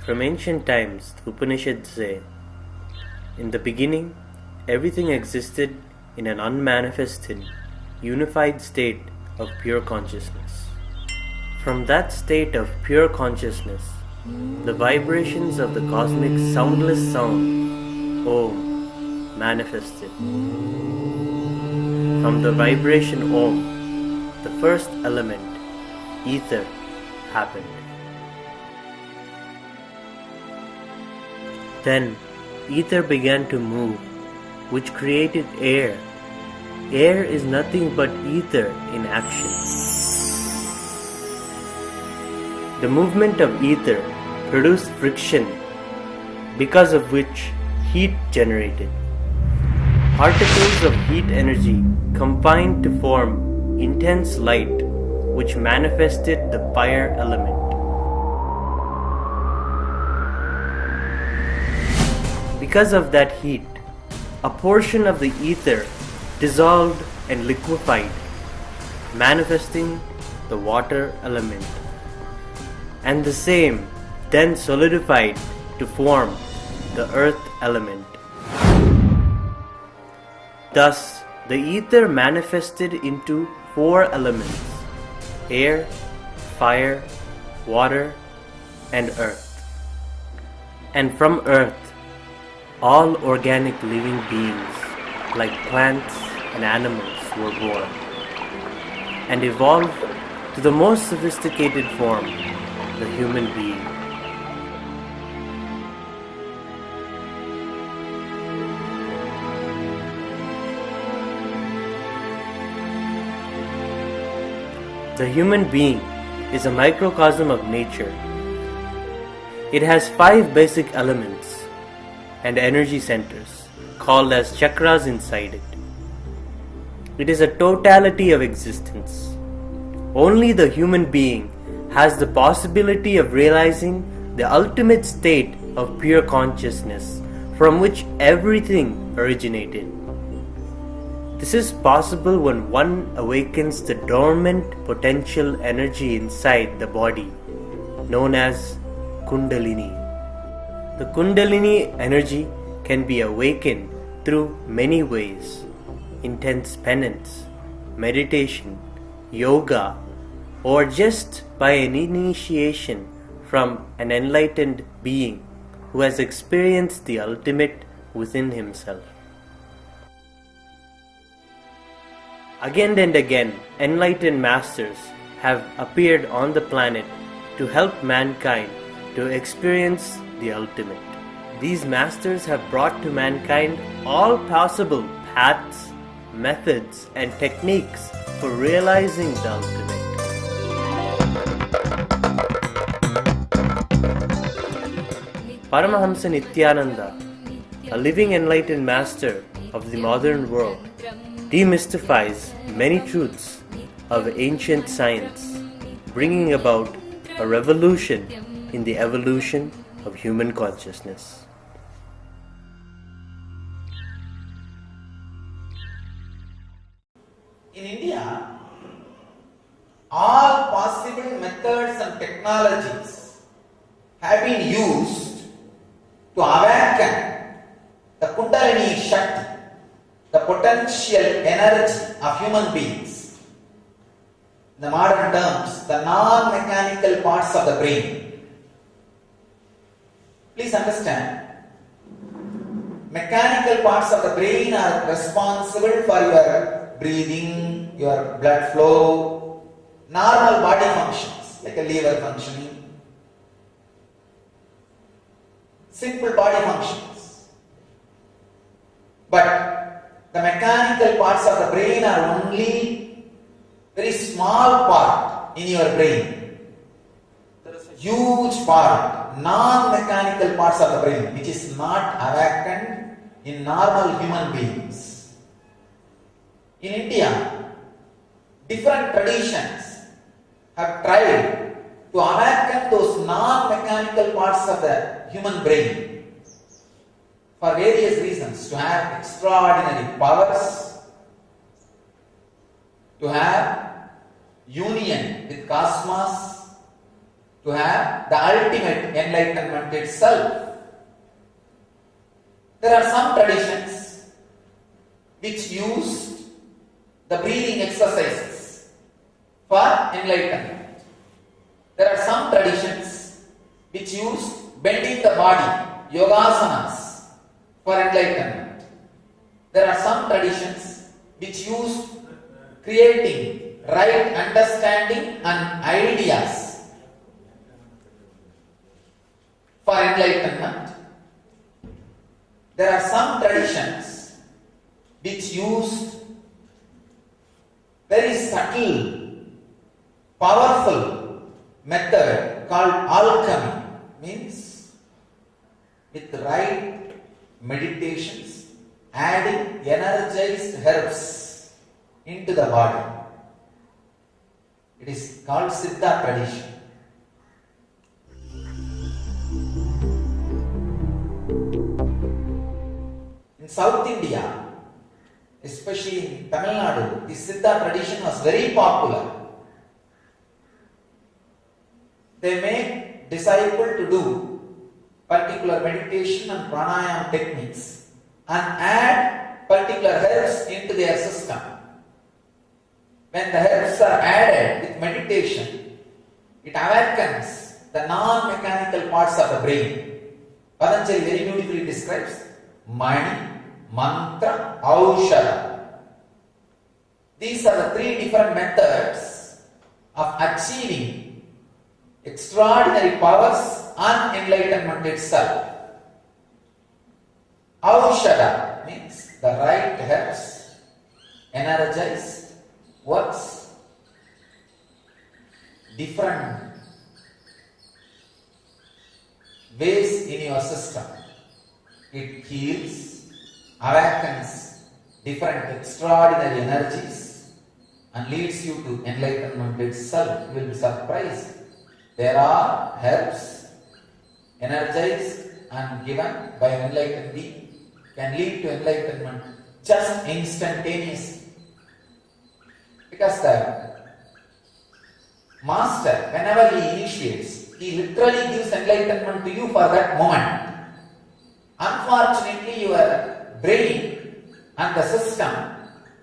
From ancient times, the Upanishads say, "In the beginning, everything existed in an unmanifested, unified state of pure consciousness. From that state of pure consciousness, the vibrations of the cosmic soundless sound, Om, manifested. From the vibration Om, the first element, ether, happened. Then, ether began to move, which created air. Air is nothing but ether in action. The movement of ether produced friction, because of which heat generated. Particles of heat energy combined to form intense light, which manifested the fire element. Because of that heat, a portion of the ether dissolved and liquefied, manifesting the water element, and the same then solidified to form the earth element. Thus, the ether manifested into 4 elements: air, fire, water, and earth. And from earth, all organic living beings, like plants and animals, were born and evolved to the most sophisticated form, the human being. The human being is a microcosm of nature. It has 5 basic elements and energy centers, called as chakras, inside it. It is a totality of existence. Only the human being has the possibility of realizing the ultimate state of pure consciousness from which everything originated. This is possible when one awakens the dormant potential energy inside the body, known as Kundalini. The Kundalini energy can be awakened through many ways: intense penance, meditation, yoga, or just by an initiation from an enlightened being who has experienced the ultimate within himself. Again and again, enlightened masters have appeared on the planet to help mankind to experience the ultimate. These masters have brought to mankind all possible paths, methods, and techniques for realizing the ultimate. Paramahamsa Nityananda, a living enlightened master of the modern world, demystifies many truths of ancient science, bringing about a revolution in the evolution of human consciousness. In India, all possible methods and technologies have been used to awaken the Kundalini Shakti, the potential energy of human beings. In the modern terms, the non-mechanical parts of the brain. Please understand, mechanical parts of the brain are responsible for your breathing, your blood flow, normal body functions like a liver functioning, simple body functions. But the mechanical parts of the brain are only very small part in your brain. There is a huge part, non-mechanical parts of the brain, which is not awakened in normal human beings. In India, different traditions have tried to awaken those non-mechanical parts of the human brain for various reasons, to have extraordinary powers, to have union with cosmos, to have the ultimate enlightenment itself. There are some traditions which used the breathing exercises for enlightenment. There are some traditions which used bending the body, yogasanas, for enlightenment. There are some traditions which used creating right understanding and ideas for enlightenment. There are some traditions which used very subtle, powerful method called alchemy, means with right meditations, adding energized herbs into the body. It is called Siddha tradition. In South India, especially in Tamil Nadu, the Siddha tradition was very popular. They make disciple to do particular meditation and pranayama techniques and add particular herbs into their system. When the herbs are added with meditation, it awakens the non-mechanical parts of the brain. Patanjali very beautifully describes Mani, Mantra, Aushadha. These are the three different methods of achieving extraordinary powers and enlightenment itself. Aushadha means the right herbs, energized, works, different ways in your system. It heals, awakens different extraordinary energies and leads you to enlightenment itself. You will be surprised. There are herbs energized and given by an enlightened being can lead to enlightenment just instantaneously. Because the master, whenever he initiates, he literally gives enlightenment to you for that moment. Unfortunately, your brain and the system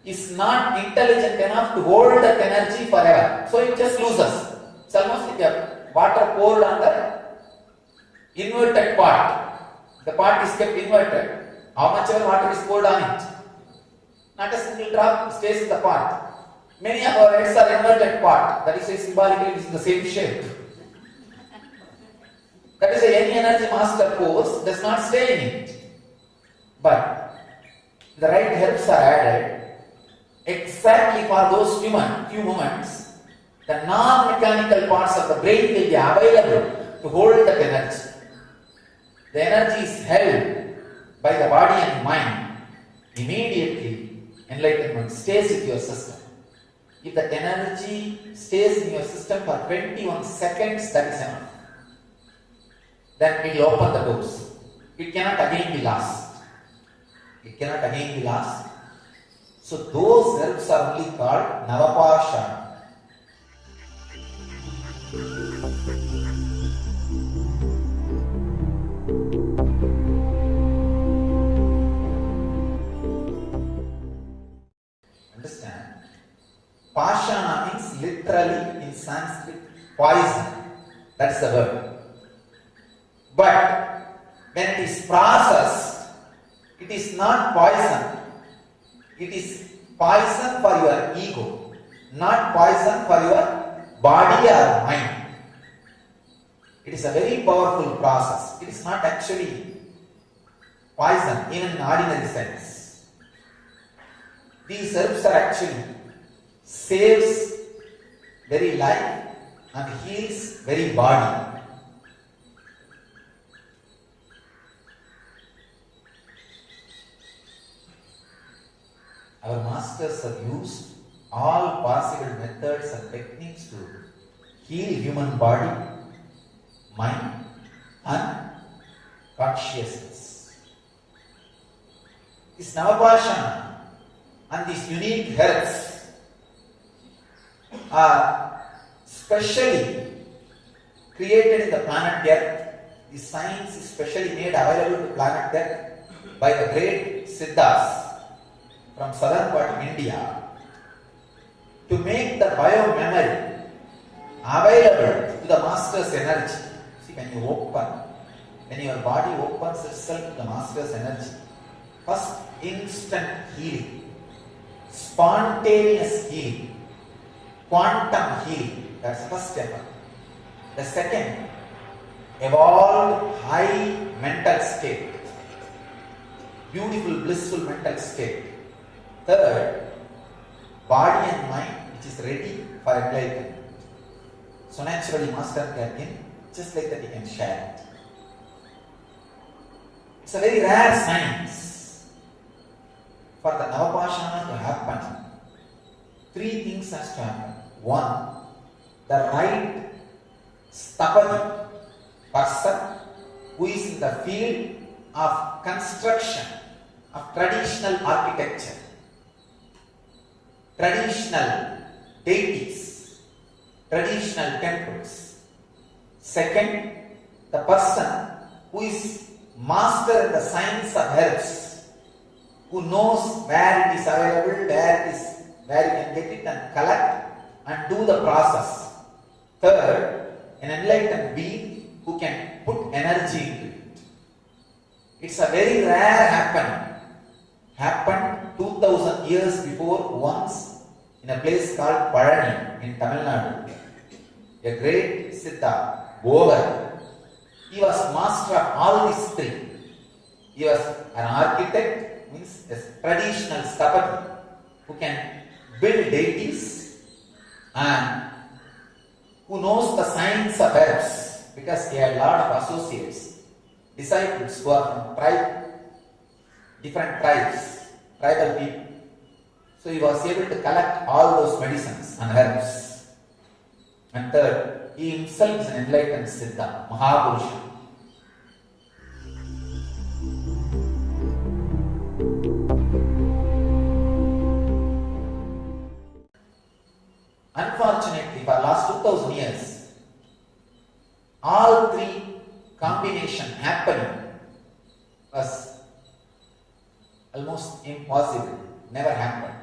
is not intelligent enough to hold that energy forever. So it just loses. It's almost like a water poured on the inverted pot. The pot is kept inverted. How much ever water is poured on it? Not a single drop stays in the pot. Many of our heads are inverted pot. That is why symbolically it is the same shape. That is why any energy master pours does not stay in it. But the right herbs are added exactly for those few moments. The non-mechanical parts of the brain will be available to hold that energy. The energy is held by the body and mind. Immediately, enlightenment stays with your system. If the energy stays in your system for 21 seconds, that is enough. Then it will open the doors. It cannot again be lost. It cannot again be lost. So those herbs are only called Navapashana. Understand? Pashana means literally in Sanskrit poison. That's the word. But when it is processed, it is not poison. It is poison for your ego, not poison for your body or mind. It is a very powerful process. It is not actually poison even in ordinary sense. These herbs are actually saves very life and heals very body. Our masters have used all possible methods and techniques to heal human body, mind and consciousness. This Navapashana and these unique herbs are specially created in the planet Earth. The science is specially made available to planet Earth by the great Siddhas from southern part of India to make the bio-memory available to the master's energy. See, when your body opens itself to the master's energy, first instant healing, spontaneous healing, quantum healing, that's the first step. The second, evolved high mental state, beautiful blissful mental state. Third, body and mind which is ready for enlightenment. So naturally master can in, just like that he can share it. It's a very rare science for the Navapashana to happen. Three things has to happen. One, the right Stapadi person who is in the field of construction of traditional architecture, traditional deities, traditional temples. Second, the person who is master in the science of herbs, who knows where it is available, where you can get it and collect and do the process. Third, an enlightened being who can put energy into it. It's a very rare happening. Happened 2000 years before once in a place called Palani in Tamil Nadu. A great Siddha, Bogar. He was master of all these three. He was an architect, means a traditional Stapadi, who can build deities and who knows the science of herbs, because he had a lot of associates, disciples who are from different tribes, tribal people. So he was able to collect all those medicines and herbs. And third, he himself is an enlightened Siddha, Mahapurush. Unfortunately, for the last 2000 years, all three combination happening was almost impossible, never happened.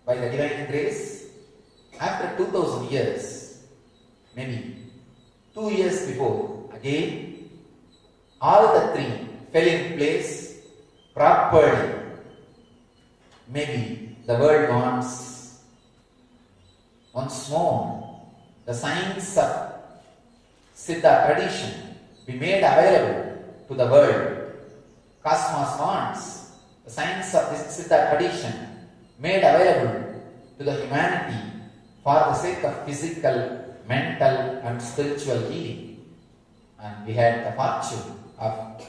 By the divine grace, after 2000 years, maybe 2 years before, again, all the three fell in place properly. Maybe the world wants once more the science of Siddha tradition be made available to the world. Cosmos wants the science of this Siddha tradition made available to the humanity for the sake of physical, mental and spiritual healing. And we had the fortune of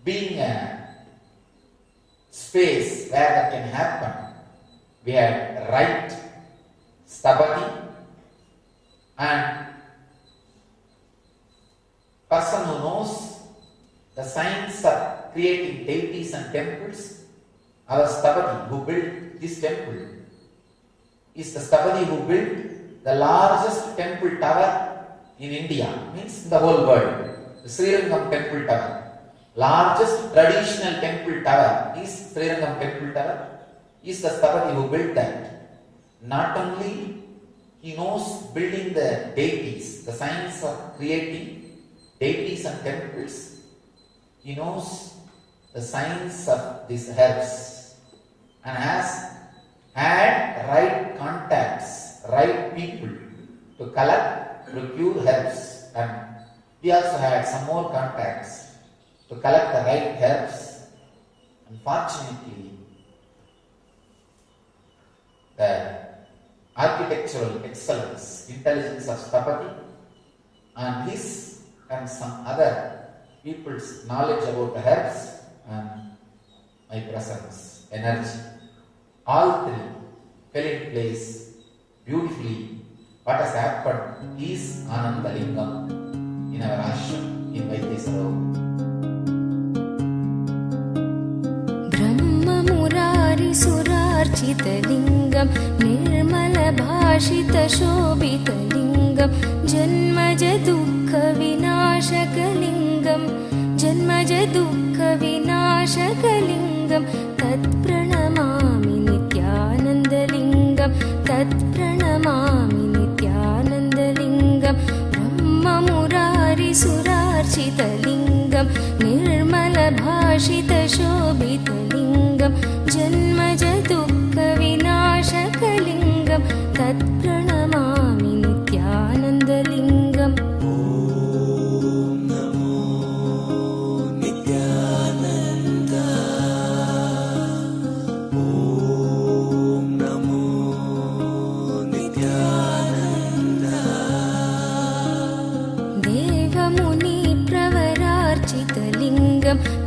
being a space where that can happen. We had right Stapadi and person who knows the science of creating deities and temples. Our Stapadi who built this temple is the Stapadi who built the largest temple tower in India, means in the whole world. The Srirangam temple tower. Largest traditional temple tower is Srirangam temple tower. Is the Stapadi who built that. Not only he knows building the deities, the science of creating deities and temples, he knows the science of these herbs and has had right contacts, right people to collect, procure herbs, and he also had some more contacts to collect the right herbs. Unfortunately, the architectural excellence, intelligence of Stapadi and his and some other people's knowledge about the herbs and my presence, energy, all three fell in place beautifully. What has happened is Ananda Lingam in our ashram in Vaidesaro. सुरार्चितलिङ्गं निर्मलभाषितशोभितलिङ्गम् तत्प्रणमामिनित्यानन्दलिङ्गं जन्मज दुःखविनाशकलिङ्गं जन्मज दुःखविनाशकलिङ्गं तत्प्रणमामि नित्यानन्दलिङ्गं तत्प्रणमामि नित्यानन्दलिङ्गं ब्रह्ममुरारिसुरार्चितलिङ्गं निर्मलभाषितशोभितलिङ्गं जन्मज दुःखविनाशकलिङ्गं तत्प्रणमामि नित्यानन्दलिङ्गम्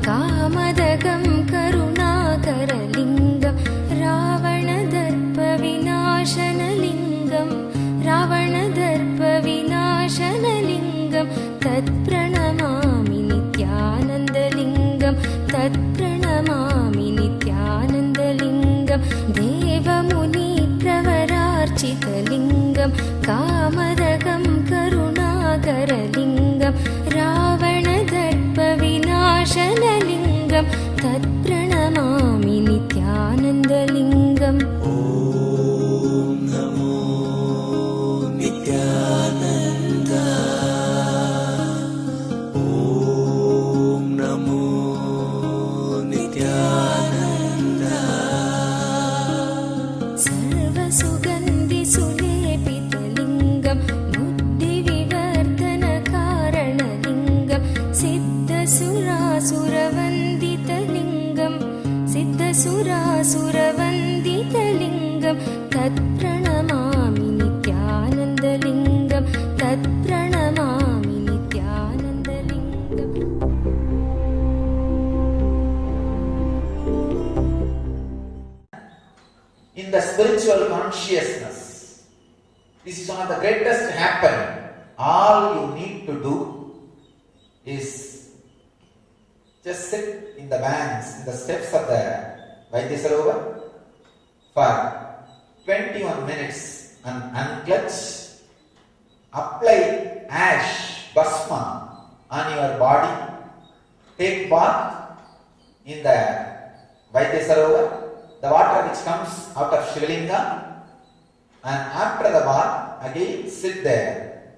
कामदगं करुणाकरलिङ्गं रावणदर्पविनाशनलिङ्गं तत्प्रणमामि नित्यानन्दलिङ्गं तत्प्रणमामि नित्यानन्दलिङ्गं देवमुनिप्रवरार्चितलिङ्गं कामदगं करुणाकरलिङ्गं रावणदर्पविनाशनलिङ्गं तत्प्रणमामि नित्यानन्दलिङ्गम् सर्वसुगन्धिसुलेपितलिङ्गं बुद्धिविवर्धनकारणलिङ्गं सिद्धसुरासुरवन्दितलिङ्गं तत्प्रणमामि नित्यानन्दलिङ्गं तत्प्रणमामि नित्यानन्दलिङ्गम् In the spiritual consciousness, this is one of the greatest happening. All you need to do is just sit in the banks, in the steps of the Vaidyasarovar for 21 minutes and unclutch, apply ash, bhasma on your body, take bath in the Vaidyasarovar, the water which comes out of Shivalinga, and after the bath again sit there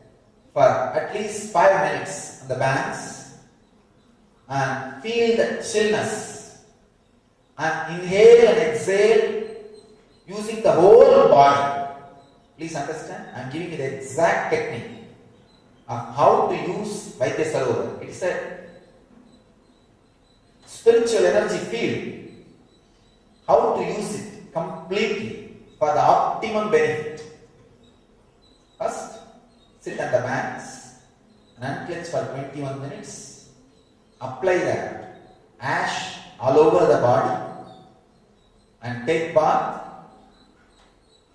for at least 5 minutes on the banks and feel the chillness and inhale and exhale using the whole body. Please understand, I am giving you the exact technique of how to use Vaidyasarovar. It is a spiritual energy field. How to use it completely for the optimum benefit. First, sit on the banks and unclench for 21 minutes. Apply the ash all over the body and take bath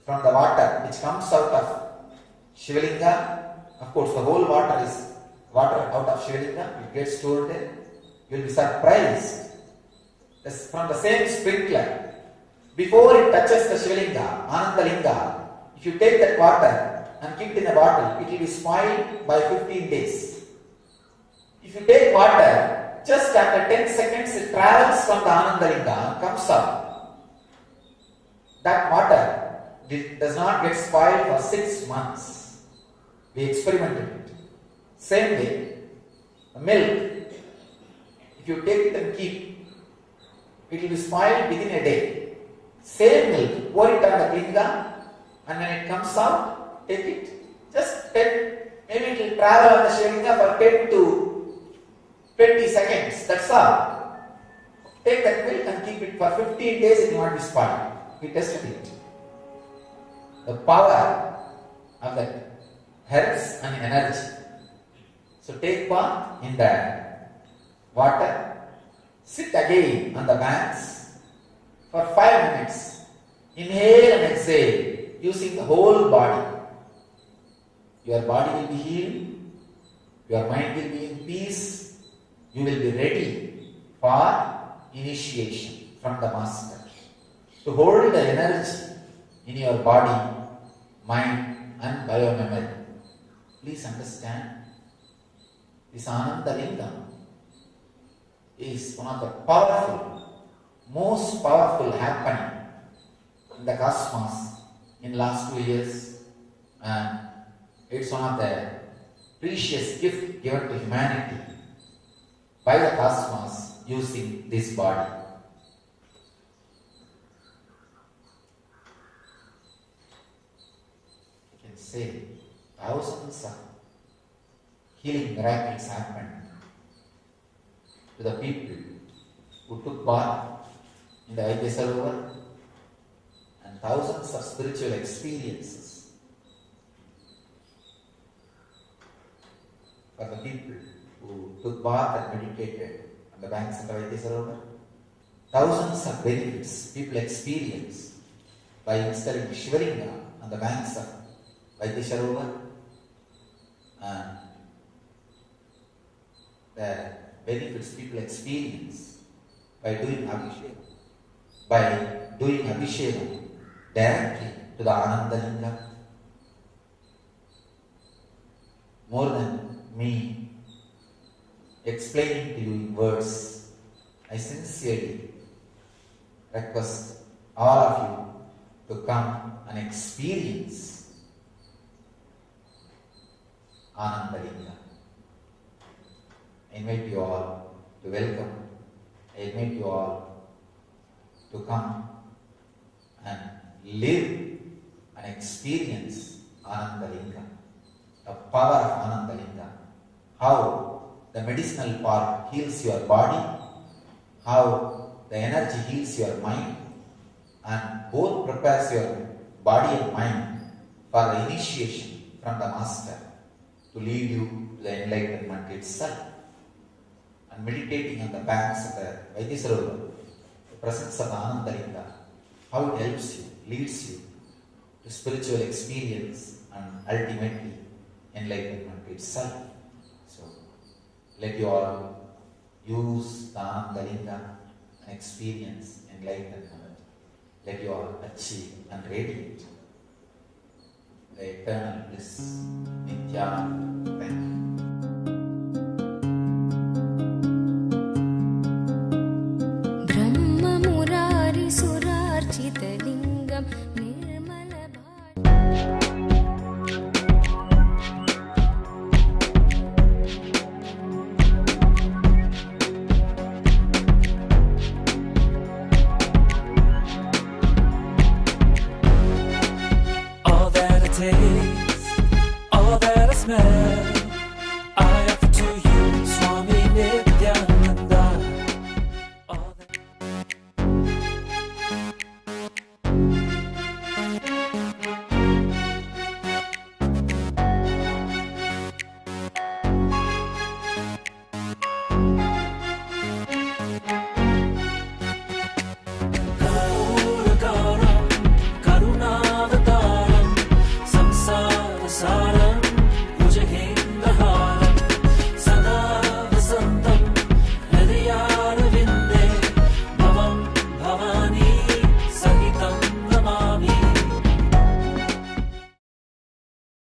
from the water which comes out of Shivalinga. Of course, the whole water is water out of Shivalinga. It gets stored there. You will be surprised. From the same sprinkler, before it touches the Shivalinga, Anandalinga, if you take that water and keep it in a bottle, it will be spoiled by 15 days. If you take water, just after 10 seconds it travels from the Anandalinga and comes out. That water does not get spoiled for 6 months. We experimented it. Same way, the milk, if you take it and keep, it will be spoiled within a day. Same milk, pour it on the linga, and when it comes out, take it. Just 10, maybe it will travel on the Shivalinga for 10 to 20 seconds. That's all. Take that milk and keep it for 15 days, it will not be spoiled. We tested it. The power of the herbs and energy. So take bath in the water. Sit again on the banks for 5 minutes. Inhale and exhale using the whole body. Your body will be healed. Your mind will be in peace. You will be ready for initiation from the Master. To hold the energy in your body, mind and biomemory. Please understand, this Ananda Lingam is one of the most powerful happening in the cosmos in last 2 years, and it's one of the precious gift given to humanity by the cosmos using this body. You can say thousands of healing miracles happened to the people who took part in the Vaidya Sarovar, and thousands of spiritual experiences for the people who took part and meditated on the banks of the Vaidya Sarovar. Thousands of benefits people experience by installing Shivalinga on the banks of Vaidya Sarovar, and the benefits people experience by doing Abhishekam directly to the Ananda Linga. More than me explaining to you in words, I sincerely request all of you to come and experience Ananda Linga. I invite you all to welcome. I invite you all to come and live and experience Ananda Linga, the power of Ananda Linga, how the medicinal part heals your body, how the energy heals your mind, and both prepares your body and mind for the initiation from the Master to lead you to the enlightenment itself. And meditating on the banks of the Vaidya Sarovar, the presence of Ananda Linga, how it helps you, leads you to spiritual experience and ultimately enlightenment itself. So, let you all use the Ananda Linga and experience enlightenment. Let you all achieve and radiate the eternal bliss. Nityananda. Thank you.